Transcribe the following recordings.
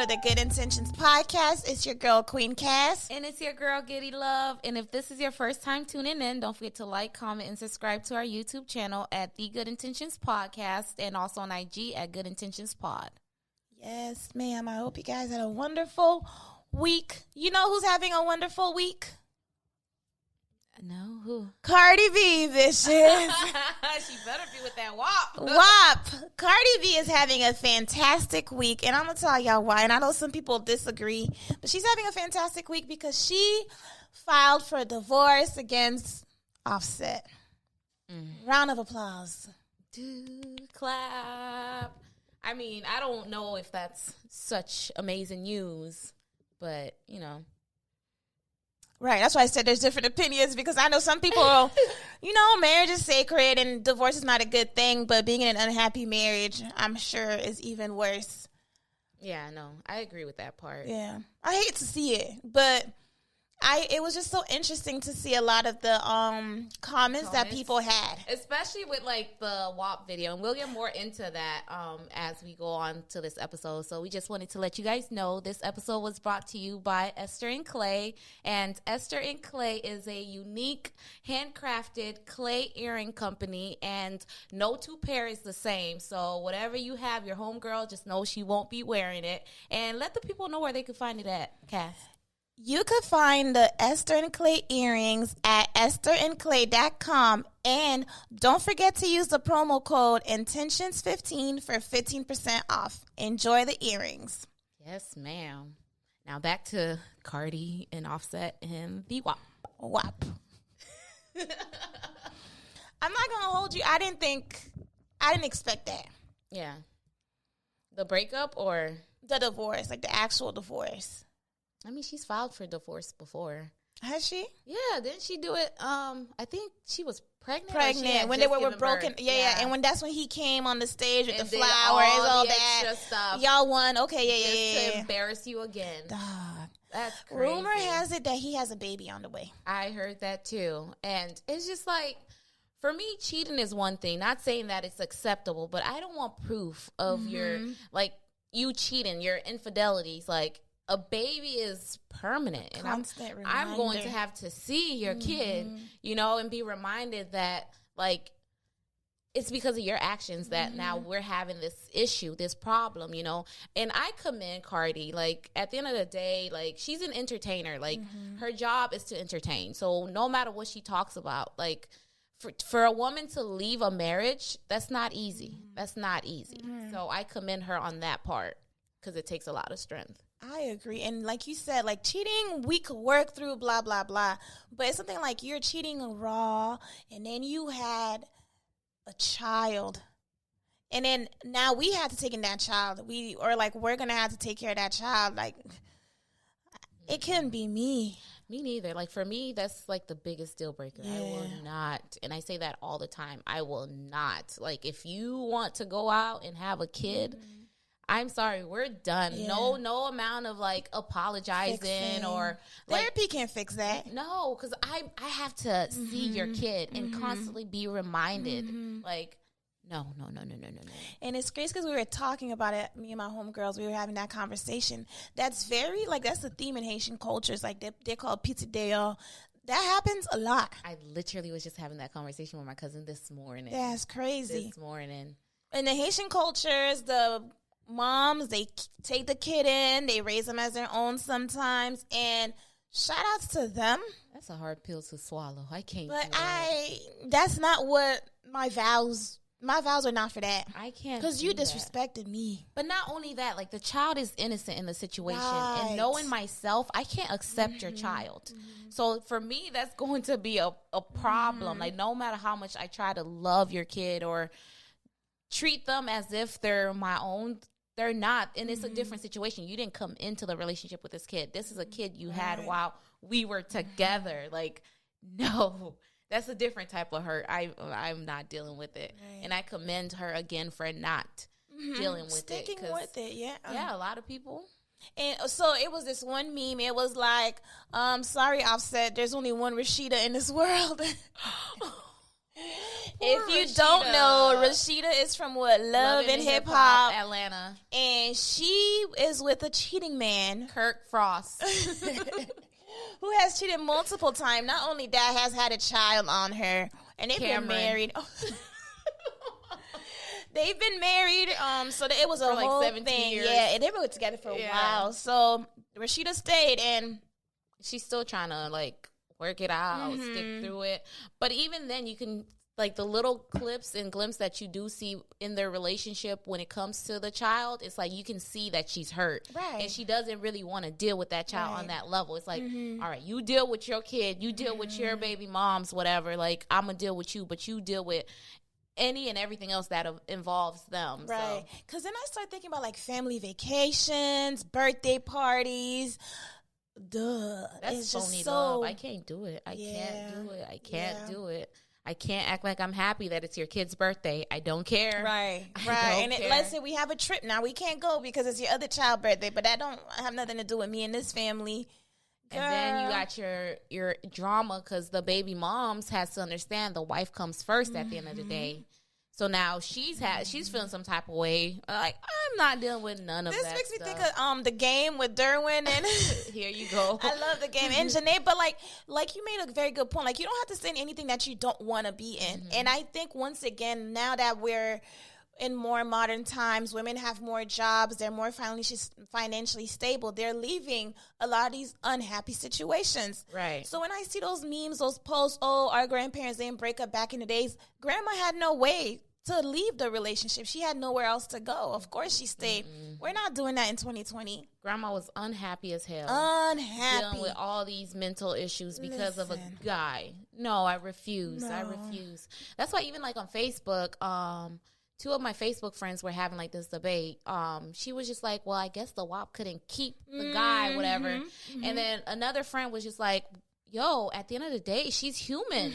of the Good Intentions podcast. It's your girl, Queen Cass. And it's your girl, Giddy Love. And if this is your first time tuning in, don't forget to like, comment, and subscribe to our YouTube channel at The Good Intentions Podcast and also on IG at Good Intentions Pod. Yes, ma'am. I hope you guys had a wonderful week. You know who's having a wonderful week? No, who? Cardi B, bitches. She better be with that WAP. WAP. Cardi B is having a fantastic week, and I'm going to tell y'all why. And I know some people disagree, but she's having a fantastic week because she filed for divorce against Offset. Round of applause. Clap. I mean, I don't know if that's such amazing news, but, you know. Right, that's why I said there's different opinions, because I know some people, marriage is sacred and divorce is not a good thing, but being in an unhappy marriage, I'm sure, is even worse. Yeah, no, I agree with that part. Yeah, I hate to see it, but it was just so interesting to see a lot of the comments that people had. Especially with, like, the WAP video. And we'll get more into that as we go on to this episode. So we just wanted to let you guys know this episode was brought to you by Esther and Clay. And Esther and Clay is a unique, handcrafted clay earring company. And no two pair is the same. So whatever you have, your homegirl, just know she won't be wearing it. And let the people know where they can find it at, Cass. You could find the Esther and Clay earrings at estherandclay.com. And don't forget to use the promo code Intentions15 for 15% off. Enjoy the earrings. Yes, ma'am. Now back to Carti and Offset and the WAP. WAP. I'm not going to hold you. I didn't expect that. Yeah. The breakup or? The divorce, like the actual divorce. I mean, she's filed for divorce before. Has she? Yeah, didn't she do it? I think she was pregnant when they were broken. Yeah. And that's when he came on the stage with the flowers, all that stuff. Y'all won. Okay, yeah. To embarrass you again. Dog. That's crazy. Rumor has it that he has a baby on the way. I heard that too. And it's just like, for me, cheating is one thing. Not saying that it's acceptable, but I don't want proof of your, like, you cheating, your infidelities, like, a baby is permanent, and I'm going to have to see your kid, and be reminded that, like, it's because of your actions that now we're having this issue, this problem, And I commend Carti. Like, at the end of the day, like, she's an entertainer. Like, her job is to entertain. So no matter what she talks about, like, for a woman to leave a marriage, that's not easy. That's not easy. So I commend her on that part because it takes a lot of strength. I agree. And like you said, like, cheating, we could work through, blah, blah, blah. But it's something like you're cheating raw, and then you had a child. And then now we have to take in that child. We're going to have to take care of that child. Like, it couldn't be me. Me neither. Like, for me, that's, like, the biggest deal breaker. Yeah. I will not. And I say that all the time. I will not. Like, if you want to go out and have a kid, I'm sorry, we're done. Yeah. No amount of, like, apologizing or, like, therapy can't fix that. No, because I have to see your kid and constantly be reminded, like, no. And it's crazy because we were talking about it, me and my homegirls, we were having that conversation. That's very, like, that's the theme in Haitian cultures. Like, they're called pizza deo. That happens a lot. I literally was just having that conversation with my cousin this morning. That's crazy. This morning. In the Haitian cultures, the moms, they take the kid in, they raise them as their own sometimes, and shout outs to them. That's a hard pill to swallow. I can't. But that's not what my vows are not for that. I can't. Because you disrespected me. But not only that, like, the child is innocent in the situation. Right. And knowing myself, I can't accept your child. So for me, that's going to be a problem. Like, no matter how much I try to love your kid or treat them as if they're my own, they're not. And it's a different situation. You didn't come into the relationship with this kid. This is a kid you had while we were together. Like, no, that's a different type of hurt. I'm not dealing with it. Right. And I commend her again for not dealing with Sticking with it, yeah. Yeah, a lot of people. And so it was this one meme. It was like, sorry, Offset, there's only one Rasheda in this world. If you Rasheda. don't know, Rasheda is from Love and Hip Hop, Atlanta. and she is with a cheating man, Kirk Frost. who has cheated multiple times. Not only that, has had a child on her, and they've been married. They've been married, so it was a for like whole 17 thing. years. Yeah, and they were together for a while. So Rasheda stayed, and she's still trying to like work it out, stick through it. But even then, you can like the little clips and glimpses that you do see in their relationship when it comes to the child. It's like you can see that she's hurt, right? And she doesn't really want to deal with that child on that level. It's like, all right, you deal with your kid, you deal with your baby moms, whatever. Like I'm gonna deal with you, but you deal with any and everything else that involves them. Right. Because then I start thinking about like family vacations, birthday parties. That's it's phony just so love. I can't do it. I can't do it. I can't do it. I can't act like I'm happy that it's your kid's birthday. I don't care. Right. And let's say we have a trip now. We can't go because it's your other child's birthday, but that don't have nothing to do with me and this family. Girl. And then you got your drama because the baby moms has to understand the wife comes first at the end of the day. So now she's feeling some type of way. Like I'm not dealing with none of that. This makes me think of the game with Derwin and here you go. I love the game and Janae, but like you made a very good point. Like you don't have to say anything that you don't want to be in. And I think once again, now that we're in more modern times, women have more jobs, they're more financially stable, they're leaving a lot of these unhappy situations. Right. So when I see those memes, those posts, oh, our grandparents didn't break up back in the days, grandma had no way to leave the relationship. She had nowhere else to go. Of course she stayed. We're not doing that in 2020. Grandma was unhappy as hell. Unhappy. Dealing with all these mental issues because of a guy. No, I refuse. No. I refuse. That's why even like on Facebook, two of my Facebook friends were having like this debate. She was just like, well, I guess the WAP couldn't keep the guy, whatever. And then another friend was just like, yo, at the end of the day, she's human.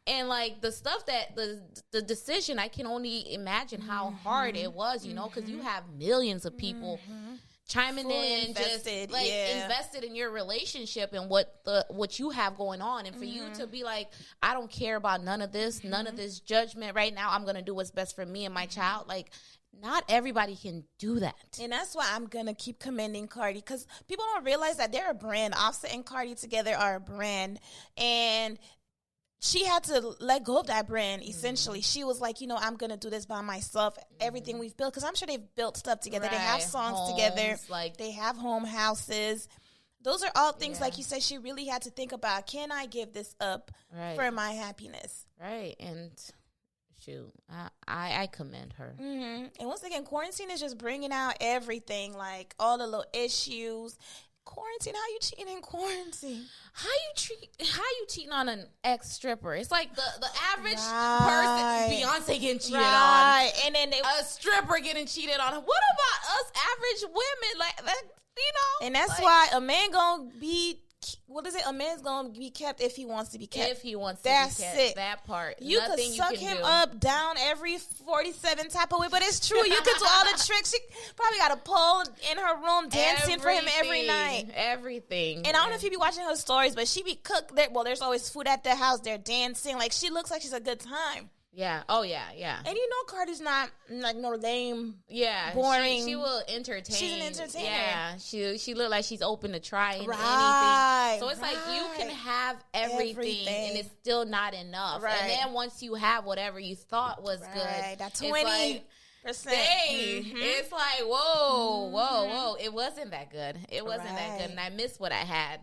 And like the stuff that the decision, I can only imagine how hard it was, you know, because you have millions of people chiming in, invested, just like invested in your relationship and what you have going on, and for you to be like, I don't care about none of this judgment right now. I'm gonna do what's best for me and my child. Like, not everybody can do that, and that's why I'm gonna keep commending Carti, because people don't realize that they're a brand. Offset and Carti together are a brand, and she had to let go of that brand, essentially. She was like, you know, I'm going to do this by myself. Everything we've built, because I'm sure they've built stuff together. Right. They have songs homes, together. Like, they have home houses. Those are all things, like you said, she really had to think about, can I give this up for my happiness? Right. And shoot, I commend her. And once again, quarantine is just bringing out everything, like all the little issues. Quarantine, how you cheating in quarantine? How you cheating on an ex-stripper? It's like the average person, Beyonce getting cheated on, and then a stripper getting cheated on. What about us average women? Like that, you know? And that's why a man gonna be. What is it? A man's gonna be kept if he wants to be kept. If he wants to be kept. It. That part. You could suck him up, down every 47 type of way, but it's true. You could do all the tricks. She probably got a pole in her room dancing for him every night. Everything. And I don't know if you be watching her stories, but she be cooked there. Well, there's always food at the house. They're dancing. Like, she looks like she's a good time. Yeah. Oh, yeah. And you know Carti's not like no lame, boring. She will entertain. She's an entertainer. Yeah. She look like she's open to trying anything. So it's like you can have everything and it's still not enough. Right. And then once you have whatever you thought was good, that 20%. It's like, whoa. It wasn't that good. It wasn't that good. And I missed what I had.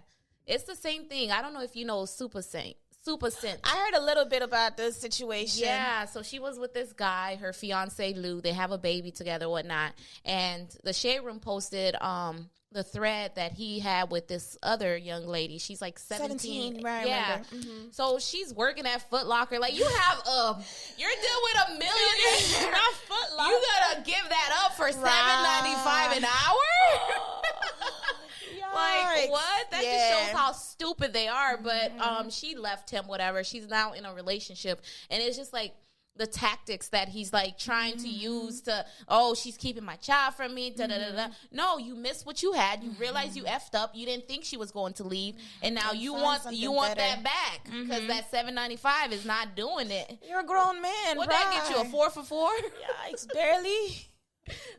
It's the same thing. I don't know if you know Super Scent. I heard a little bit about this situation. Yeah, so she was with this guy, her fiance Lou. They have a baby together, whatnot. And the Shade Room posted the thread that he had with this other young lady. She's like 17. Right? Yeah. So she's working at Foot Locker. Like, you have you're dealing with $1 million. Not Foot Locker. You gotta give that up for $7.95 an hour. Like, what? That just shows how stupid they are. But she left him, whatever. She's now in a relationship. And it's just like the tactics that he's like trying to use to, oh, she's keeping my child from me. Da, da, da, da. No, you missed what you had. You realized you effed up. You didn't think she was going to leave, and now you want that back because that $7.95 is not doing it. You're a grown man. Would that get you a 4 for $4? Yikes, barely.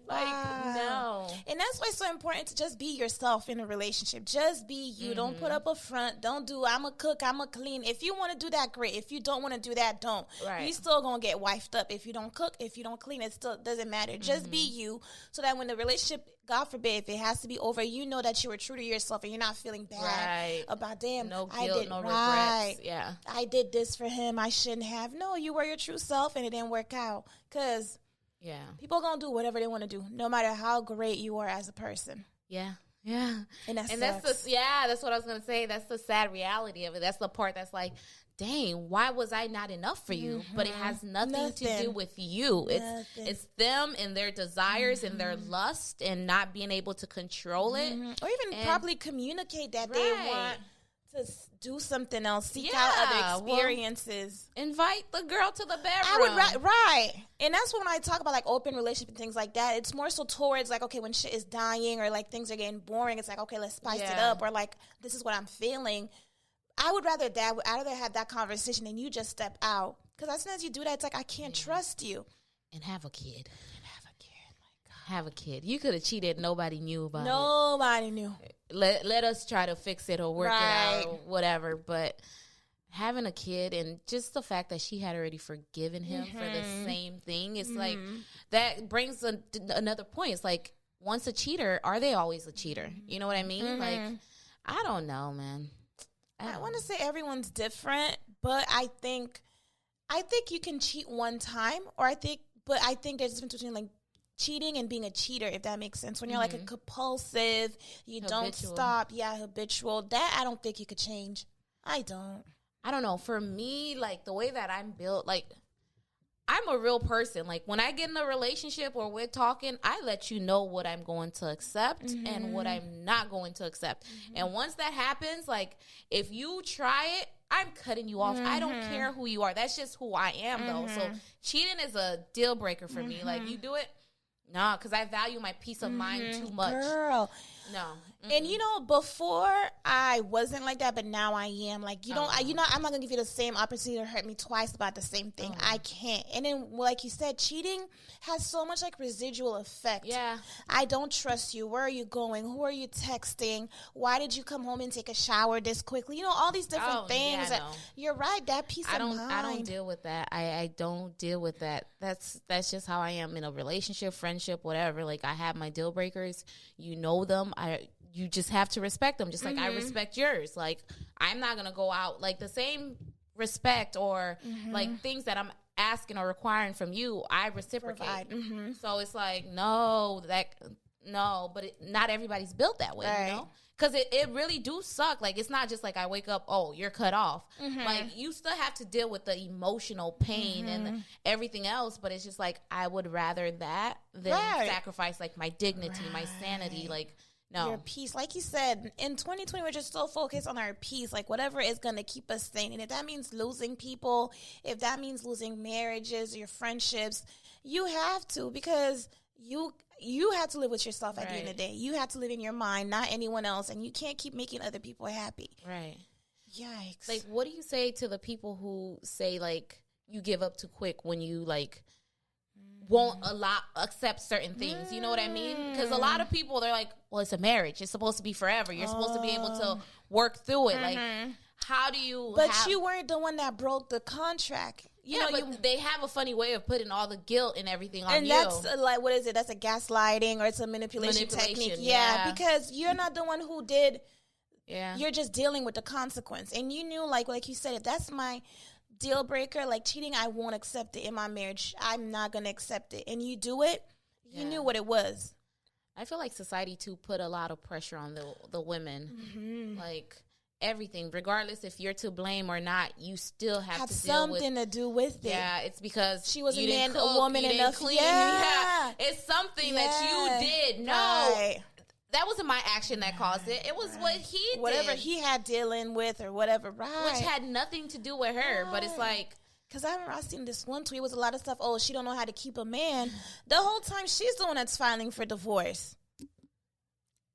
Like, no. And that's why it's so important to just be yourself in a relationship. Just be you. Don't put up a front. Don't do, I'm a cook, I'm a clean. If you want to do that, great. If you don't want to do that, don't. Right. You still going to get wifed up. If you don't cook, if you don't clean, it still doesn't matter. Just be you so that when the relationship, God forbid, if it has to be over, you know that you were true to yourself and you're not feeling bad about, damn, no guilt, no regrets. Yeah. I did this for him. I shouldn't have. No, you were your true self and it didn't work out. Because people are going to do whatever they want to do, no matter how great you are as a person. Yeah. And that's that's what I was going to say. That's the sad reality of it. That's the part that's like, dang, why was I not enough for you? But it has nothing to do with you. It's them and their desires and their lust and not being able to control it. Or even properly communicate that they want to do something else, seek out other experiences. Well, invite the girl to the bedroom. I would, and that's when I talk about like open relationship and things like that. It's more so towards like, okay, when shit is dying or like things are getting boring, it's like, okay, let's spice it up, or like, this is what I'm feeling. I would rather have that conversation than you just step out, because as soon as you do that, it's like, I can't trust you. And have a kid. Have a kid. You could have cheated. Nobody knew about it. Nobody knew. Let us try to fix it or work it out or whatever. But having a kid and just the fact that she had already forgiven him for the same thing, it's like that brings another point. It's like, once a cheater, are they always a cheater? You know what I mean? Like, I don't know, man. I want to say everyone's different, but I think you can cheat one time, I think there's a difference between like cheating and being a cheater, if that makes sense. When you're like a compulsive, you don't stop, habitual, that I don't think you could change. I don't know. For me, like the way that I'm built, like I'm a real person. Like when I get in a relationship or we're talking, I let you know what I'm going to accept and what I'm not going to accept. And once that happens, like if you try it, I'm cutting you off. I don't care who you are. That's just who I am, though. So cheating is a deal breaker for me. Like you do it, no, because I value my peace of mind too much. Girl. No. And you know, before I wasn't like that, but now I am. Like, I'm not going to give you the same opportunity to hurt me twice about the same thing. I can't. And then, like you said, cheating has so much like residual effect. Yeah. I don't trust you. Where are you going? Who are you texting? Why did you come home and take a shower this quickly? You know, all these different things. Yeah, you're right. That peace of mind. I don't deal with that. I don't deal with that. That's just how I am in a relationship, friendship, whatever. Like, I have my deal breakers. You know them. You just have to respect them, just like I respect yours. Like, I'm not going to go out, like, the same respect or, like, things that I'm asking or requiring from you, I reciprocate. So it's like, no, but not everybody's built that way, you know? Because it really do suck. Like, it's not just like I wake up, oh, you're cut off. Like, you still have to deal with the emotional pain and everything else, but it's just like, I would rather that than sacrifice, like, my dignity, my sanity, like, no. Your peace. Like you said, in 2020, we're just so focused on our peace. Like, whatever is going to keep us sane. And if that means losing people, if that means losing marriages, your friendships, you have to, because you have to live with yourself at the end of the day. You have to live in your mind, not anyone else. And you can't keep making other people happy. Right. Yikes. Like, what do you say to the people who say, like, you give up too quick when you, like, won't accept certain things? You know what I mean? Because a lot of people, they're like, well, it's a marriage. It's supposed to be forever. You're supposed to be able to work through it. Like, how do you... But you weren't the one that broke the contract. You know, but they have a funny way of putting all the guilt and everything on you. And that's like, what is it? That's a gaslighting, or it's a manipulation technique. Yeah, because you're not the one who did... Yeah. You're just dealing with the consequence. And you knew, like you said, if that's my... deal breaker, like cheating, I won't accept it in my marriage. I'm not going to accept it. And you do it, you knew what it was. I feel like society, too, put a lot of pressure on the women. Like, everything, regardless if you're to blame or not, you still have to deal with... something to do with it. Yeah, it's because she was a man, a woman enough. Clean. Yeah. It's something that you did. No. That wasn't my action that caused it. It was what he did. Whatever he had dealing with or whatever, Which had nothing to do with her. But it's like, Because I remember I seen this one tweet. It was a lot of stuff. Oh, she don't know how to keep a man. The whole time she's the one that's filing for divorce.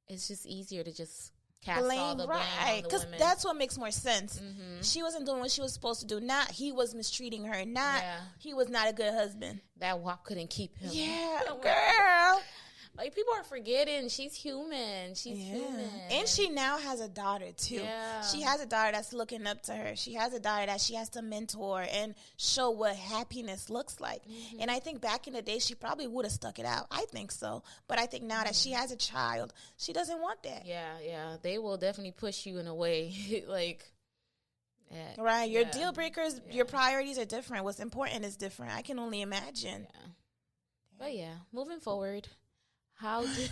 It's just easier to just cast all the blame on the women. That's what makes more sense. She wasn't doing what she was supposed to do. Not he was mistreating her. Not he was not a good husband. That WAP couldn't keep him. Yeah, girl. Like, people are forgetting she's human. She's human. And she now has a daughter, too. Yeah. She has a daughter that's looking up to her. She has a daughter that she has to mentor and show what happiness looks like. And I think back in the day, she probably would have stuck it out. I think so. But I think now that she has a child, she doesn't want that. Yeah. They will definitely push you in a way. Right. Your deal breakers, your priorities are different. What's important is different. I can only imagine. Yeah. But, moving forward. How do we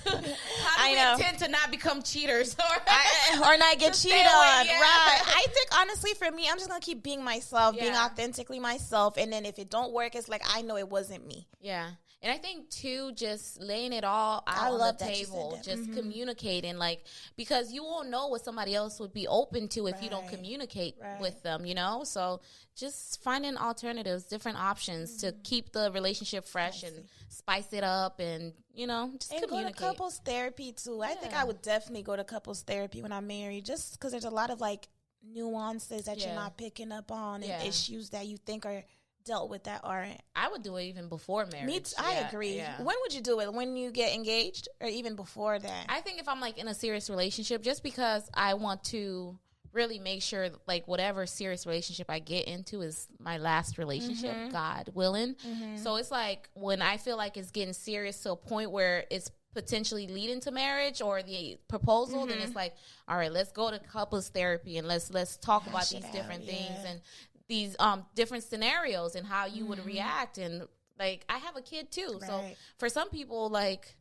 intend to not become cheaters or not get cheated on? Yeah. Right. I think, honestly, for me, I'm just going to keep being myself, being authentically myself. And then if it don't work, it's like, I know it wasn't me. Yeah. And I think, too, just laying it all out on the table, just communicating, like, because you won't know what somebody else would be open to if you don't communicate with them, you know? So just finding alternatives, different options to keep the relationship fresh and spice it up and, you know, just communicate. Go to couples therapy, too. I think I would definitely go to couples therapy when I'm married, just because there's a lot of, like, nuances that you're not picking up on and issues that you think are dealt with that aren't. I would do it even before marriage. I agree. Yeah. When would you do it? When you get engaged or even before that? I think if I'm like in a serious relationship, just because I want to really make sure like whatever serious relationship I get into is my last relationship, God willing. So it's like when I feel like it's getting serious to a point where it's potentially leading to marriage or the proposal, then it's like, all right, let's go to couples therapy and let's talk about these different things and these different scenarios and how you would react. And like, I have a kid too. So for some people, like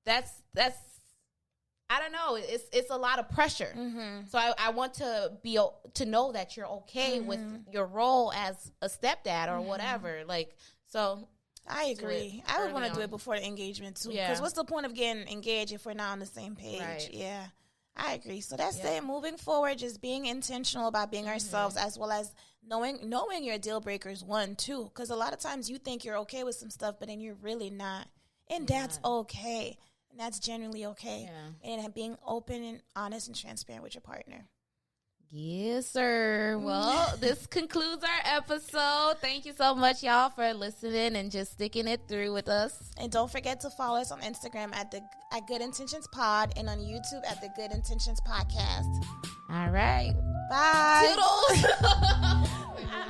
that's I don't know, it's a lot of pressure. So I want to know that you're okay with your role as a stepdad or whatever. Like, so I agree. I would want to do it before the engagement too. Because what's the point of getting engaged if we're not on the same page? Yeah, I agree. So that's it. Moving forward, just being intentional about being ourselves, as well as knowing your deal breakers, too. Because a lot of times you think you're okay with some stuff, but then you're really not. And that's okay. And that's genuinely okay. Yeah. And being open and honest and transparent with your partner. Yes, sir. Well, this concludes our episode. Thank you so much, y'all, for listening and just sticking it through with us. And don't forget to follow us on Instagram at Good Intentions Pod and on YouTube at the Good Intentions Podcast. All right. Bye. Toodles.